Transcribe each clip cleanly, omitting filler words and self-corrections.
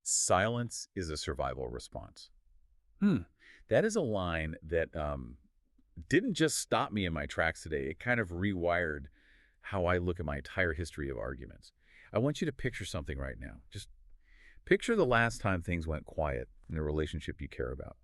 Silence is a survival response. Hmm. That is a line that didn't just stop me in my tracks today. It kind of rewired how I look at my entire history of arguments. I want you to picture something right now. Just picture the last time things went quiet in a relationship you care about.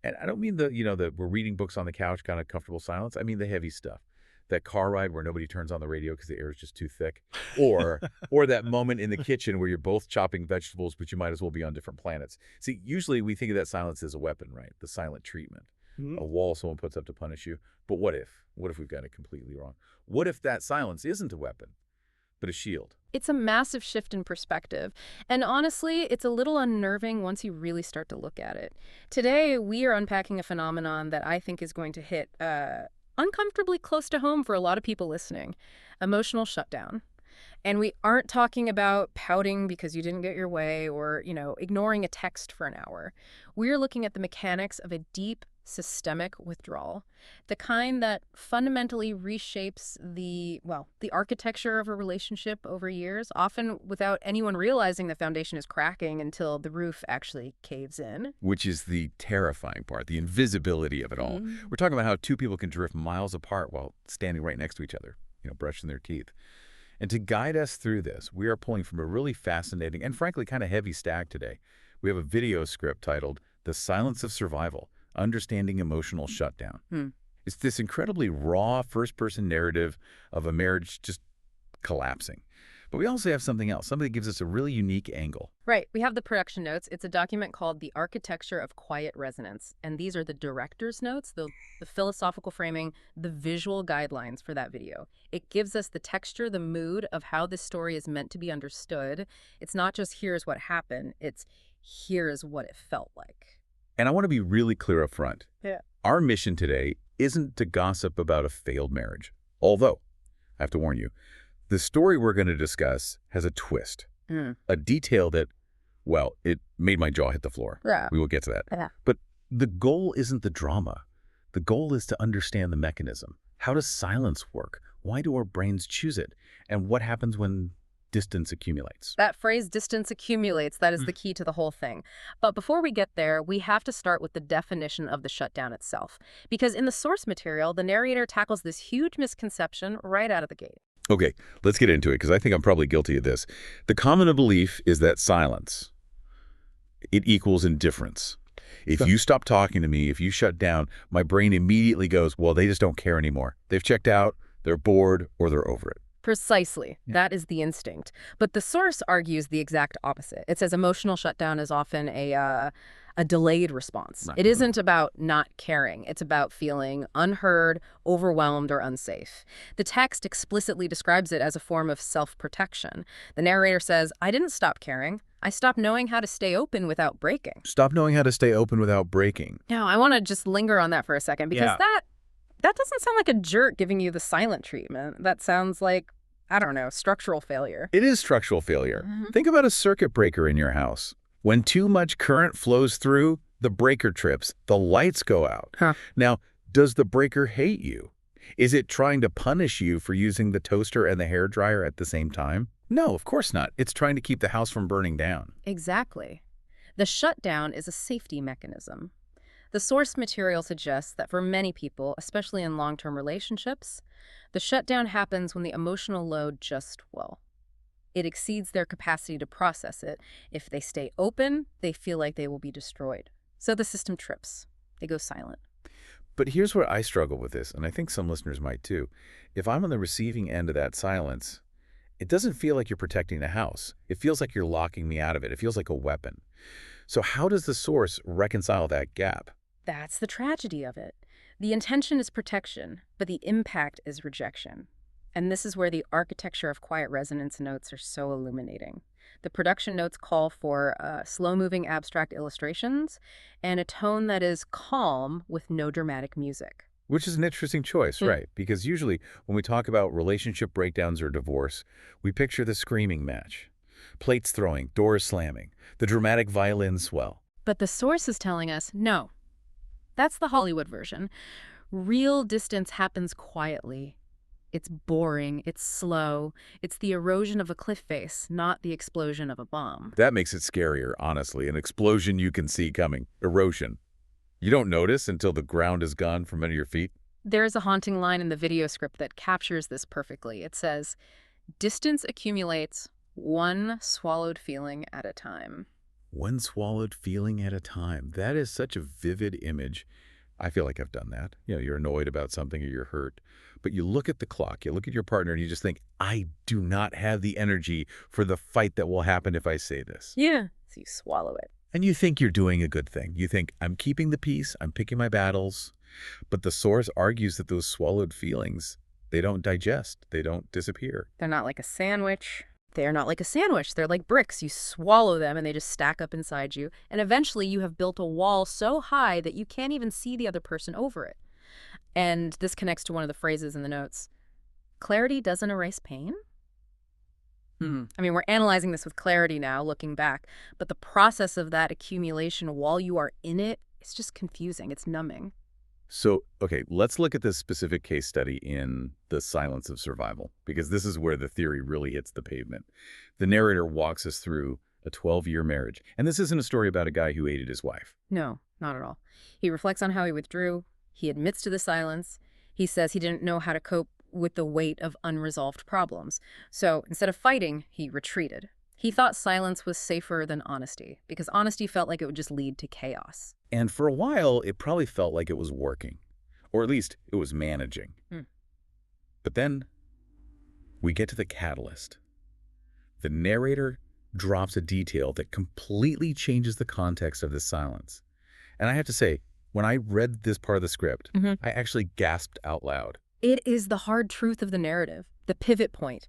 And I don't mean the we're reading books on the couch kind of comfortable silence. I mean the heavy stuff. That car ride where nobody turns on the radio because the air is just too thick. Or or that moment in the kitchen where you're both chopping vegetables, but you might as well be on different planets. See, usually we think of that silence as a weapon, right? The silent treatment. Mhm. A wall someone puts up to punish you. But what if? What if we've got it completely wrong? What if that silence isn't a weapon, but a shield? It's a massive shift in perspective. And honestly, it's a little unnerving once you really start to look at it. Today, we are unpacking a phenomenon that I think is going to hit uncomfortably close to home for a lot of people listening: emotional shutdown. And we aren't talking about pouting because you didn't get your way or, ignoring a text for an hour. We're looking at the mechanics of a deep, systemic withdrawal, the kind that fundamentally reshapes the architecture of a relationship over years, often without anyone realizing the foundation is cracking until the roof actually caves in. Which is the terrifying part, the invisibility of it all. We're talking about how two people can drift miles apart while standing right next to each other, brushing their teeth. And to guide us through this, we are pulling from a really fascinating and frankly kind of heavy stack today. We have a video script titled The Silence of Survival: Understanding Emotional Shutdown. It's this incredibly raw first-person narrative of a marriage just collapsing. But we also have something else, something that gives us a really unique angle. Right. We have the production notes. It's a document called The Architecture of Quiet Resonance. And these are the director's notes, the philosophical framing, the visual guidelines for that video. It gives us the texture, the mood of how this story is meant to be understood. It's not just here's what happened, it's here's what it felt like. And I want to be really clear up front. Yeah. Our mission today isn't to gossip about a failed marriage. Although, I have to warn you, the story we're going to discuss has a twist, a detail that, well, it made my jaw hit the floor. Yeah. We will get to that. Yeah. But the goal isn't the drama. The goal is to understand the mechanism. How does silence work? Why do our brains choose it? And what happens when distance accumulates? That phrase, distance accumulates, that is the key to the whole thing. But before we get there, we have to start with the definition of the shutdown itself. Because in the source material, the narrator tackles this huge misconception right out of the gate. Okay, let's get into it, because I think I'm probably guilty of this. The common belief is that silence, it equals indifference. If you stop talking to me, if you shut down, my brain immediately goes, well, they just don't care anymore. They've checked out, they're bored, or they're over it. Precisely. Yeah. That is the instinct. But the source argues the exact opposite. It says emotional shutdown is often a delayed response. Right. It isn't about not caring. It's about feeling unheard, overwhelmed, or unsafe. The text explicitly describes it as a form of self-protection. The narrator says, I didn't stop caring. I stopped knowing how to stay open without breaking. Stop knowing how to stay open without breaking. Now, I want to just linger on that for a second, because that doesn't sound like a jerk giving you the silent treatment. That sounds like, I don't know, structural failure. It is structural failure. Think about a circuit breaker in your house. When too much current flows through, the breaker trips, the lights go out. Now, does the breaker hate you? Is it trying to punish you for using the toaster and the hairdryer at the same time? No, of course not. It's trying to keep the house from burning down. Exactly. The shutdown is a safety mechanism. The source material suggests that for many people, especially in long-term relationships, the shutdown happens when the emotional load just, it exceeds their capacity to process it. If they stay open, they feel like they will be destroyed. So the system trips. They go silent. But here's where I struggle with this, and I think some listeners might too. If I'm on the receiving end of that silence, it doesn't feel like you're protecting the house. It feels like you're locking me out of it. It feels like a weapon. So how does the source reconcile that gap? That's the tragedy of it. The intention is protection, but the impact is rejection. And this is where the architecture of quiet resonance notes are so illuminating. The production notes call for slow-moving abstract illustrations and a tone that is calm with no dramatic music. Which is an interesting choice, right? Because usually when we talk about relationship breakdowns or divorce, we picture the screaming match. Plates throwing, doors slamming, the dramatic violin swell. But the source is telling us, no. That's the Hollywood version. Real distance happens quietly, It's boring, it's slow, it's the erosion of a cliff face, not the explosion of a bomb. That makes it scarier, honestly. An explosion you can see coming. Erosion. You don't notice until the ground is gone from under your feet. There's a haunting line in the video script that captures this perfectly. It says, "Distance accumulates one swallowed feeling at a time." One swallowed feeling at a time. That is such a vivid image. I feel like I've done that. You're annoyed about something or you're hurt. But you look at the clock, you look at your partner, and you just think, I do not have the energy for the fight that will happen if I say this. Yeah. So you swallow it. And you think you're doing a good thing. You think, I'm keeping the peace, I'm picking my battles. But the source argues that those swallowed feelings, they don't digest, they don't disappear. They're not like a sandwich. They're not like a sandwich. They're like bricks. You swallow them and they just stack up inside you. And eventually you have built a wall so high that you can't even see the other person over it. And this connects to one of the phrases in the notes. Clarity doesn't erase pain? I mean, we're analyzing this with clarity now, looking back. But the process of that accumulation while you are in it, it's just confusing. It's numbing. So, okay, let's look at this specific case study in The Silence of Survival, because this is where the theory really hits the pavement. The narrator walks us through a 12-year marriage. And this isn't a story about a guy who hated his wife. No, not at all. He reflects on how he withdrew. He admits to the silence. He says he didn't know how to cope with the weight of unresolved problems. So instead of fighting, he retreated. He thought silence was safer than honesty, because honesty felt like it would just lead to chaos. And for a while, it probably felt like it was working. Or at least it was managing. But then we get to the catalyst. The narrator drops a detail that completely changes the context of the silence. And I have to say, when I read this part of the script, I actually gasped out loud. It is the hard truth of the narrative, the pivot point.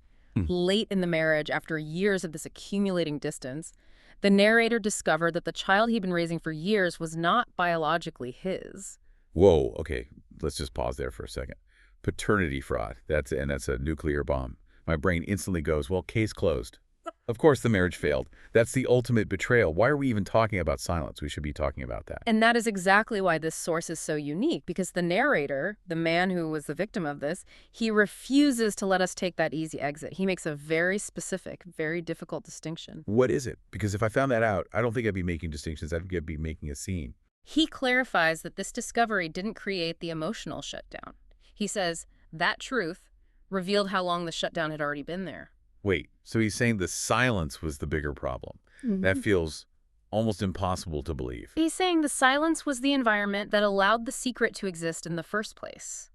Late in the marriage, after years of this accumulating distance, the narrator discovered that the child he'd been raising for years was not biologically his. Whoa, okay, let's just pause there for a second. Paternity fraud, that's a nuclear bomb. My brain instantly goes, well, case closed. Of course the marriage failed. That's the ultimate betrayal. Why are we even talking about silence? We should be talking about that. And that is exactly why this source is so unique, because the narrator, the man who was the victim of this, he refuses to let us take that easy exit. He makes a very specific, very difficult distinction. What is it? Because if I found that out, I don't think I'd be making distinctions. I'd be making a scene. He clarifies that this discovery didn't create the emotional shutdown. He says that truth revealed how long the shutdown had already been there. Wait, so he's saying the silence was the bigger problem. That feels almost impossible to believe. He's saying the silence was the environment that allowed the secret to exist in the first place.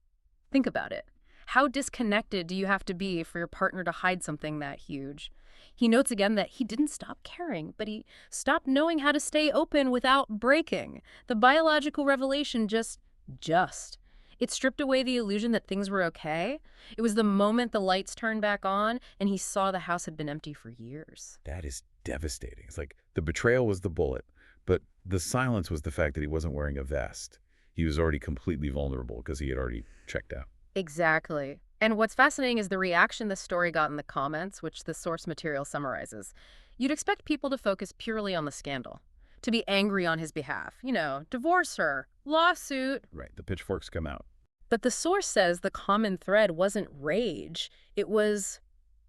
Think about it. How disconnected do you have to be for your partner to hide something that huge? He notes again that he didn't stop caring, but he stopped knowing how to stay open without breaking. The biological revelation just. It stripped away the illusion that things were okay. It was the moment the lights turned back on and he saw the house had been empty for years. That is devastating. It's like the betrayal was the bullet, but the silence was the fact that he wasn't wearing a vest. He was already completely vulnerable because he had already checked out. Exactly. And what's fascinating is the reaction the story got in the comments, which the source material summarizes. You'd expect people to focus purely on the scandal, to be angry on his behalf. Divorce her, lawsuit. Right, the pitchforks come out. But the source says the common thread wasn't rage. It was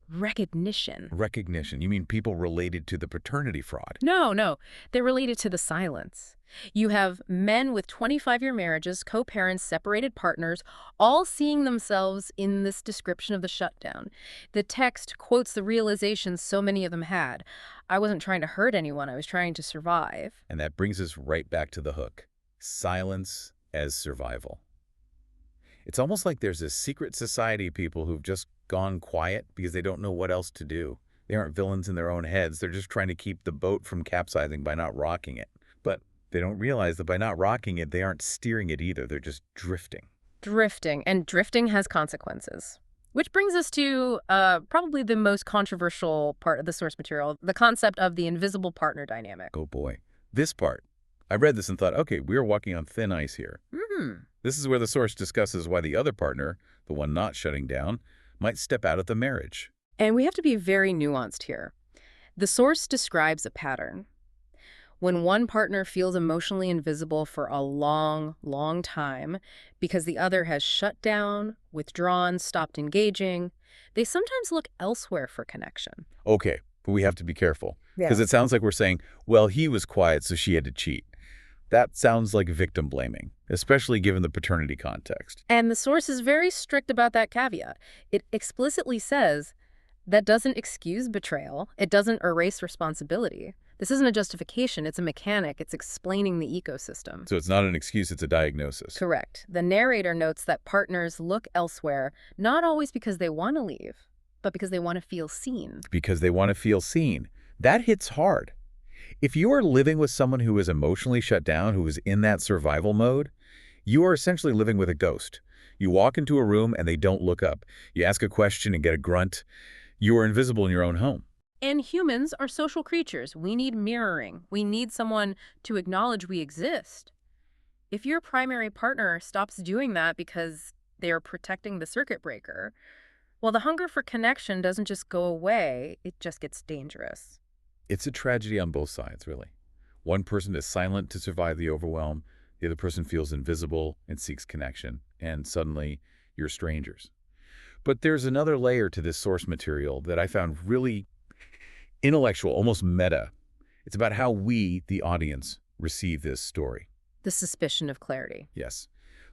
recognition. Recognition? You mean people related to the paternity fraud? No. They're related to the silence. You have men with 25-year marriages, co-parents, separated partners, all seeing themselves in this description of the shutdown. The text quotes the realization so many of them had. I wasn't trying to hurt anyone. I was trying to survive. And that brings us right back to the hook. Silence as survival. It's almost like there's a secret society of people who've just gone quiet because they don't know what else to do. They aren't villains in their own heads. They're just trying to keep the boat from capsizing by not rocking it. But they don't realize that by not rocking it, they aren't steering it either. They're just drifting. And drifting has consequences. Which brings us to probably the most controversial part of the source material, the concept of the invisible partner dynamic. Oh boy. This part. I read this and thought, okay, we're walking on thin ice here. This is where the source discusses why the other partner, the one not shutting down, might step out of the marriage. And we have to be very nuanced here. The source describes a pattern. When one partner feels emotionally invisible for a long, long time because the other has shut down, withdrawn, stopped engaging, they sometimes look elsewhere for connection. Okay, but we have to be careful. Because Yeah. it sounds like we're saying, well, he was quiet, so she had to cheat. That sounds like victim blaming, especially given the paternity context. And the source is very strict about that caveat. It explicitly says that doesn't excuse betrayal. It doesn't erase responsibility. This isn't a justification. It's a mechanic. It's explaining the ecosystem. So it's not an excuse, it's a diagnosis. Correct. The narrator notes that partners look elsewhere, not always because they want to leave, but because they want to feel seen. Because they want to feel seen. That hits hard. If you are living with someone who is emotionally shut down, who is in that survival mode, you are essentially living with a ghost. You walk into a room and they don't look up. You ask a question and get a grunt. You are invisible in your own home. And humans are social creatures. We need mirroring. We need someone to acknowledge we exist. If your primary partner stops doing that because they are protecting the circuit breaker, well, the hunger for connection doesn't just go away, it just gets dangerous. It's a tragedy on both sides, really. One person is silent to survive the overwhelm. The other person feels invisible and seeks connection. And suddenly, you're strangers. But there's another layer to this source material that I found really intellectual, almost meta. It's about how we, the audience, receive this story. The suspicion of clarity. Yes.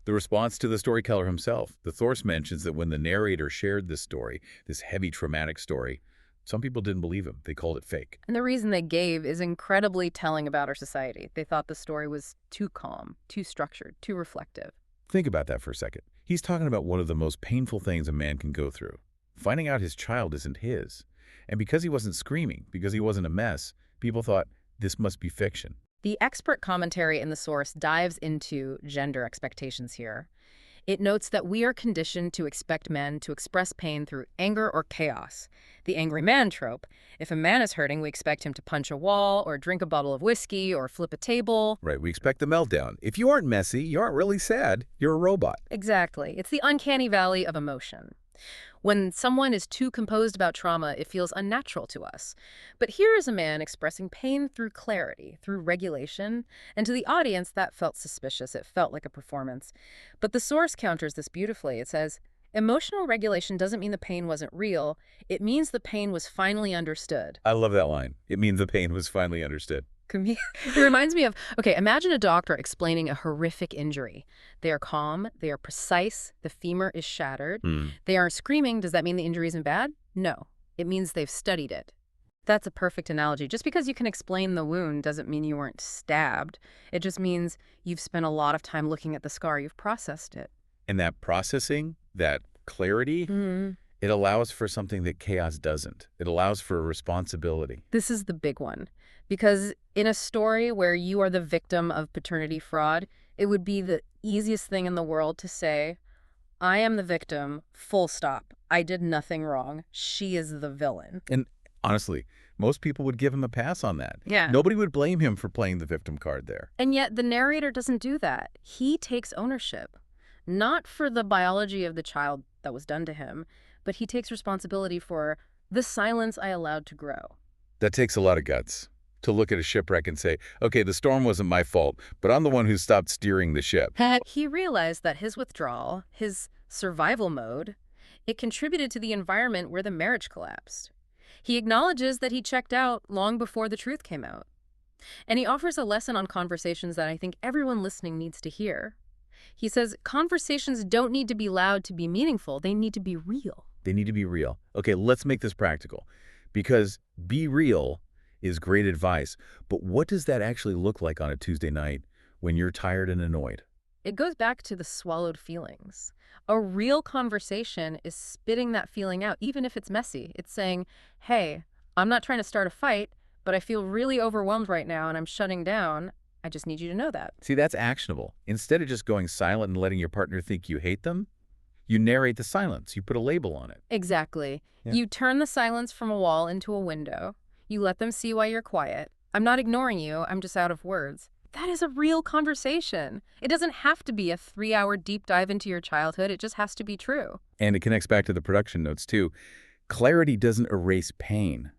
The response to the storyteller himself. The source mentions that when the narrator shared this story, this heavy, traumatic story, some people didn't believe him. They called it fake. And the reason they gave is incredibly telling about our society. They thought the story was too calm, too structured, too reflective. Think about that for a second. He's talking about one of the most painful things a man can go through. Finding out his child isn't his. And because he wasn't screaming, because he wasn't a mess, people thought this must be fiction. The expert commentary in the source dives into gender expectations here. It notes that we are conditioned to expect men to express pain through anger or chaos. The angry man trope. If a man is hurting, we expect him to punch a wall or drink a bottle of whiskey or flip a table. Right, we expect the meltdown. If you aren't messy, you aren't really sad, you're a robot. Exactly. It's the uncanny valley of emotion. When someone is too composed about trauma, it feels unnatural to us. But here is a man expressing pain through clarity, through regulation, and to the audience that felt suspicious. It felt like a performance. But the source counters this beautifully. It says, emotional regulation doesn't mean the pain wasn't real. It means the pain was finally understood. I love that line. It means the pain was finally understood. It reminds me of, okay, imagine a doctor explaining a horrific injury. They are calm, they are precise, the femur is shattered. They aren't screaming. Does that mean the injury isn't bad? No. It means they've studied it. That's a perfect analogy. Just because you can explain the wound doesn't mean you weren't stabbed. It just means you've spent a lot of time looking at the scar. You've processed it. And that processing, that clarity, it allows for something that chaos doesn't. It allows for responsibility. This is the big one. Because in a story where you are the victim of paternity fraud, it would be the easiest thing in the world to say, I am the victim, full stop. I did nothing wrong. She is the villain. And honestly, most people would give him a pass on that. Yeah. Nobody would blame him for playing the victim card there. And yet the narrator doesn't do that. He takes ownership, not for the biology of the child that was done to him, but he takes responsibility for the silence I allowed to grow. That takes a lot of guts. To look at a shipwreck and say, okay, the storm wasn't my fault, but I'm the one who stopped steering the ship. He realized that his withdrawal, his survival mode, it contributed to the environment where the marriage collapsed. He acknowledges that he checked out long before the truth came out. And he offers a lesson on conversations that I think everyone listening needs to hear. He says, conversations don't need to be loud to be meaningful. They need to be real. They need to be real. Okay, let's make this practical. Because be real is great advice, but what does that actually look like on a Tuesday night when you're tired and annoyed? It goes back to the swallowed feelings. A real conversation is spitting that feeling out, even if it's messy. It's saying, hey, I'm not trying to start a fight, but I feel really overwhelmed right now and I'm shutting down. I just need you to know that. See, that's actionable. Instead of just going silent and letting your partner think you hate them, you narrate the silence. You put a label on it. Exactly. Yeah. You turn the silence from a wall into a window. You let them see why you're quiet. I'm not ignoring you. I'm just out of words. That is a real conversation. It doesn't have to be a 3-hour deep dive into your childhood. It just has to be true. And it connects back to the production notes, too. Clarity doesn't erase pain.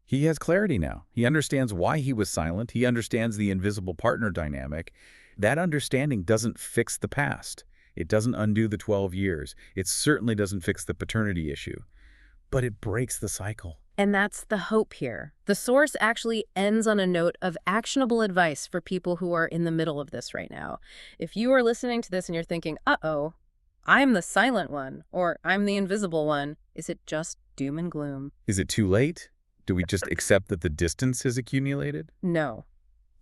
He has clarity now. He understands why he was silent. He understands the invisible partner dynamic. That understanding doesn't fix the past. It doesn't undo the 12 years. It certainly doesn't fix the paternity issue. But it breaks the cycle. And that's the hope here. The source actually ends on a note of actionable advice for people who are in the middle of this right now. If you are listening to this and you're thinking, uh-oh, I'm the silent one, or I'm the invisible one, is it just doom and gloom? Is it too late? Do we just accept that the distance has accumulated? No.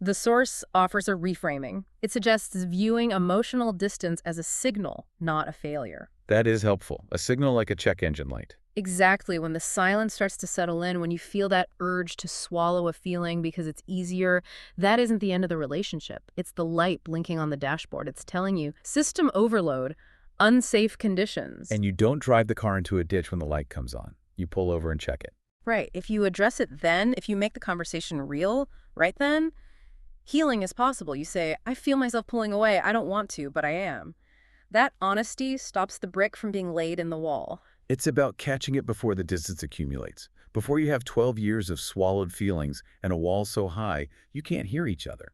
The source offers a reframing. It suggests viewing emotional distance as a signal, not a failure. That is helpful. A signal like a check engine light. Exactly. When the silence starts to settle in, when you feel that urge to swallow a feeling because it's easier, that isn't the end of the relationship. It's the light blinking on the dashboard. It's telling you, system overload, unsafe conditions. And you don't drive the car into a ditch when the light comes on. You pull over and check it. Right. If you address it then, if you make the conversation real, right then, healing is possible. You say, I feel myself pulling away. I don't want to, but I am. That honesty stops the brick from being laid in the wall. It's about catching it before the distance accumulates. Before you have 12 years of swallowed feelings and a wall so high, you can't hear each other.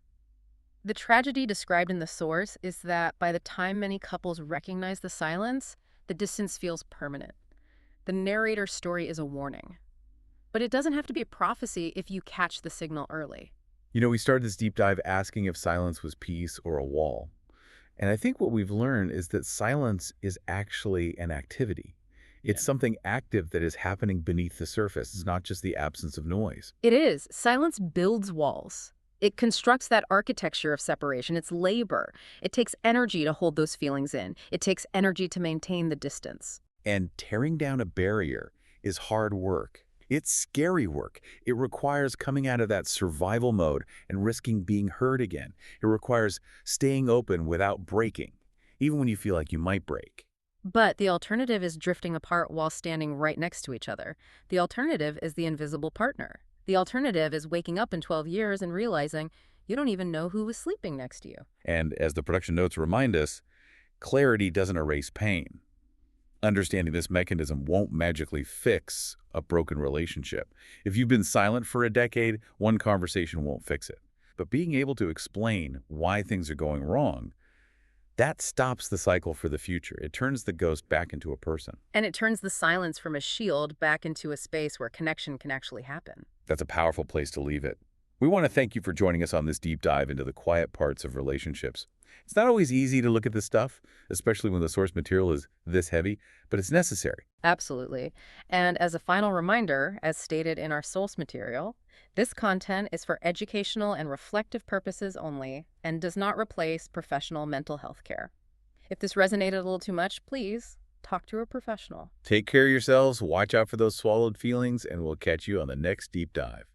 The tragedy described in the source is that by the time many couples recognize the silence, the distance feels permanent. The narrator's story is a warning. But it doesn't have to be a prophecy if you catch the signal early. You know, we started this deep dive asking if silence was peace or a wall. And I think what we've learned is that silence is actually an activity. It's something active that is happening beneath the surface. It's not just the absence of noise. It is. Silence builds walls. It constructs that architecture of separation. It's labor. It takes energy to hold those feelings in. It takes energy to maintain the distance. And tearing down a barrier is hard work. It's scary work. It requires coming out of that survival mode and risking being hurt again. It requires staying open without breaking, even when you feel like you might break. But the alternative is drifting apart while standing right next to each other. The alternative is the invisible partner. The alternative is waking up in 12 years and realizing you don't even know who was sleeping next to you. And as the production notes remind us, clarity doesn't erase pain. Understanding this mechanism won't magically fix a broken relationship. If you've been silent for a decade, one conversation won't fix it. But being able to explain why things are going wrong, that stops the cycle for the future. It turns the ghost back into a person. And it turns the silence from a shield back into a space where connection can actually happen. That's a powerful place to leave it. We want to thank you for joining us on this deep dive into the quiet parts of relationships. It's not always easy to look at this stuff, especially when the source material is this heavy, but it's necessary. Absolutely. And as a final reminder, as stated in our source material, this content is for educational and reflective purposes only and does not replace professional mental health care. If this resonated a little too much, please talk to a professional. Take care of yourselves, watch out for those swallowed feelings, and we'll catch you on the next deep dive.